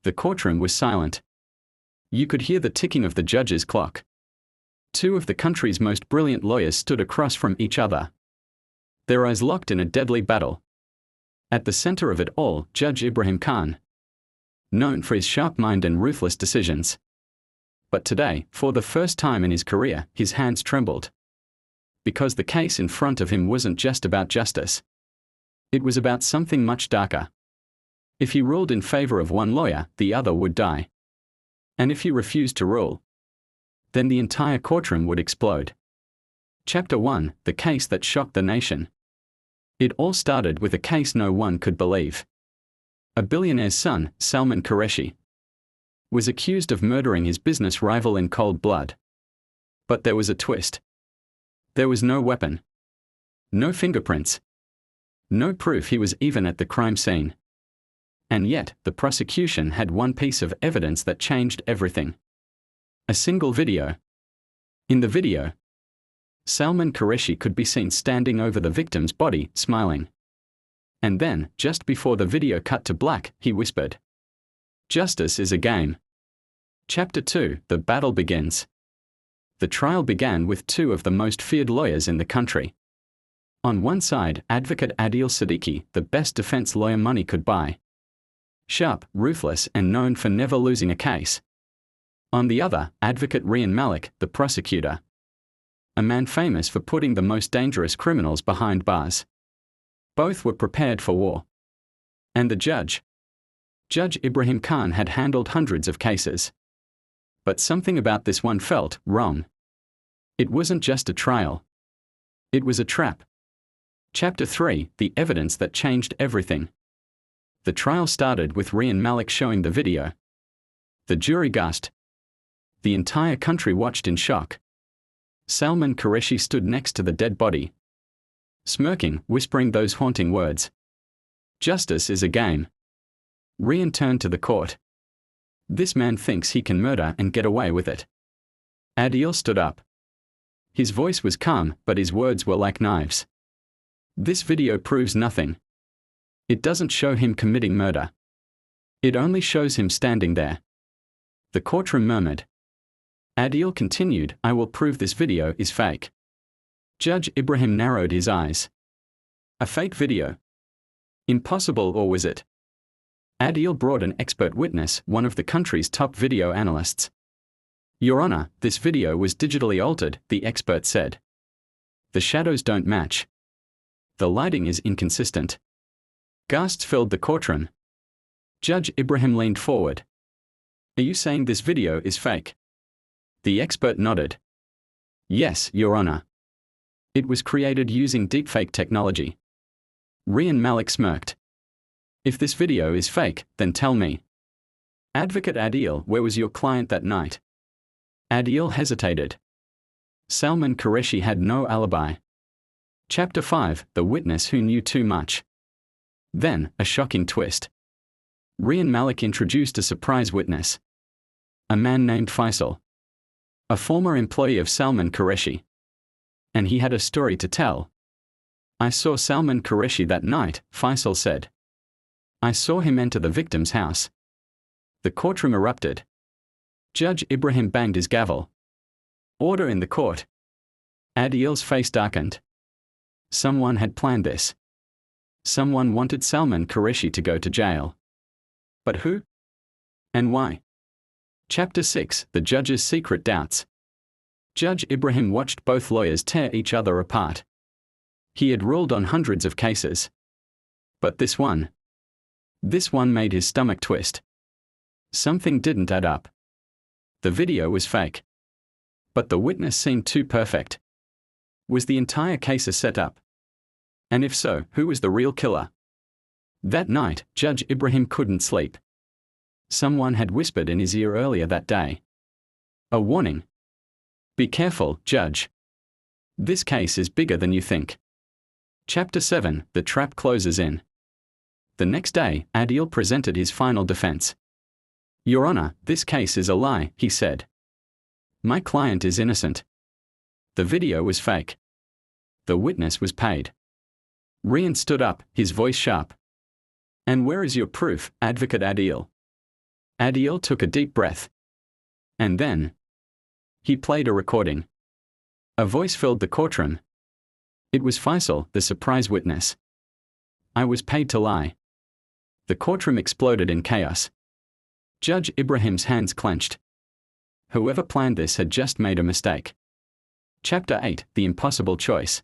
The courtroom was silent. You could hear the ticking of the judge's clock. Two of the country's most brilliant lawyers stood across from each other, their eyes locked in a deadly battle. At the center of it all, Judge Ibrahim Khan, known for his sharp mind and ruthless decisions. But today, for the first time in his career, his hands trembled. Because the case in front of him wasn't just about justice. It was about something much darker. If he ruled in favor of one lawyer, the other would die. And if he refused to rule, then the entire courtroom would explode. Chapter 1: The Case That Shocked the Nation. It all started with a case no one could believe. A billionaire's son, Salman Qureshi, was accused of murdering his business rival in cold blood. But there was a twist. There was no weapon, no fingerprints, no proof he was even at the crime scene. And yet, the prosecution had one piece of evidence that changed everything. A single video. In the video, Salman Qureshi could be seen standing over the victim's body, smiling. And then, just before the video cut to black, he whispered, "Justice is a game." Chapter 2: The Battle Begins. The trial began with two of the most feared lawyers in the country. On one side, advocate Adil Siddiqui, the best defense lawyer money could buy. Sharp, ruthless, and known for never losing a case. On the other, advocate Rian Malik, the prosecutor, a man famous for putting the most dangerous criminals behind bars. Both were prepared for war. And the judge, Judge Ibrahim Khan, had handled hundreds of cases. But something about this one felt wrong. It wasn't just a trial. It was a trap. Chapter 3: The Evidence That Changed Everything. The trial started with Rian Malik showing the video. The jury gasped. The entire country watched in shock. Salman Qureshi stood next to the dead body, smirking, whispering those haunting words. "Justice is a game." Rian turned to the court. "This man thinks he can murder and get away with it." Adil stood up. His voice was calm, but his words were like knives. "This video proves nothing. It doesn't show him committing murder. It only shows him standing there." The courtroom murmured. Adil continued, "I will prove this video is fake." Judge Ibrahim narrowed his eyes. A fake video? Impossible, or was it? Adil brought an expert witness, one of the country's top video analysts. "Your Honor, this video was digitally altered," the expert said. "The shadows don't match. The lighting is inconsistent." Gasps filled the courtroom. Judge Ibrahim leaned forward. "Are you saying this video is fake?" The expert nodded. "Yes, Your Honor. It was created using deepfake technology." Rian Malik smirked. "If this video is fake, then tell me. Advocate Adil, where was your client that night?" Adil hesitated. Salman Qureshi had no alibi. Chapter 5: The Witness Who Knew Too Much. Then, a shocking twist. Rian Malik introduced a surprise witness. A man named Faisal. A former employee of Salman Qureshi. And he had a story to tell. "I saw Salman Qureshi that night," Faisal said. "I saw him enter the victim's house." The courtroom erupted. Judge Ibrahim banged his gavel. "Order in the court." Adil's face darkened. Someone had planned this. Someone wanted Salman Qureshi to go to jail. But who? And why? Chapter 6: The Judge's Secret Doubts. Judge Ibrahim watched both lawyers tear each other apart. He had ruled on hundreds of cases. But this one made his stomach twist. Something didn't add up. The video was fake. But the witness seemed too perfect. Was the entire case a setup? And if so, who was the real killer? That night, Judge Ibrahim couldn't sleep. Someone had whispered in his ear earlier that day. A warning. "Be careful, Judge. This case is bigger than you think." Chapter 7: The Trap Closes In. The next day, Adil presented his final defense. "Your Honor, this case is a lie," he said. "My client is innocent. The video was fake. The witness was paid." Rian stood up, his voice sharp. "And where is your proof, Advocate Adil?" Adil took a deep breath. And then he played a recording. A voice filled the courtroom. It was Faisal, the surprise witness. I was paid to lie. The courtroom exploded in chaos. Judge Ibrahim's hands clenched. Whoever planned this had just made a mistake. Chapter 8: The Impossible Choice.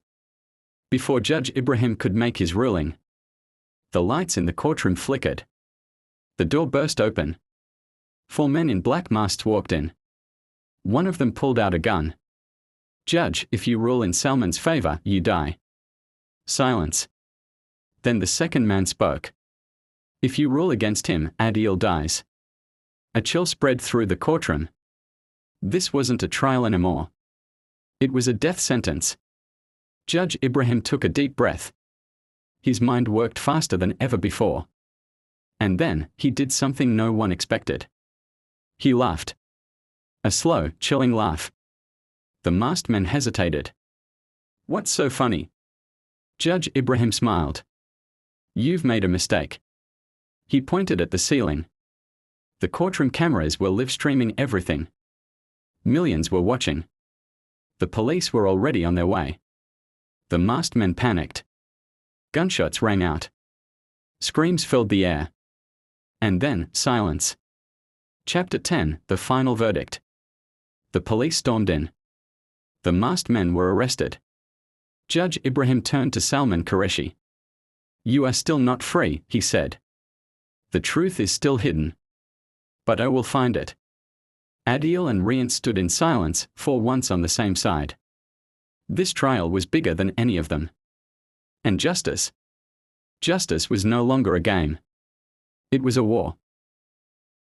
Before Judge Ibrahim could make his ruling, the lights in the courtroom flickered. The door burst open. 4 men in black masks walked in. One of them pulled out a gun. Judge, if you rule in Salman's favor, you die. Silence. Then the second man spoke. If you rule against him, Adil dies. A chill spread through the courtroom. This wasn't a trial anymore. It was a death sentence. Judge Ibrahim took a deep breath. His mind worked faster than ever before. And then, he did something no one expected. He laughed. A slow, chilling laugh. The masked men hesitated. What's so funny? Judge Ibrahim smiled. You've made a mistake. He pointed at the ceiling. The courtroom cameras were live-streaming everything. Millions were watching. The police were already on their way. The masked men panicked. Gunshots rang out. Screams filled the air. And then, silence. Chapter 10: The Final Verdict. The police stormed in. The masked men were arrested. Judge Ibrahim turned to Salman Qureshi. You are still not free, he said. The truth is still hidden. But I will find it. Adil and Rian stood in silence, for once on the same side. This trial was bigger than any of them. And justice? Justice was no longer a game. It was a war.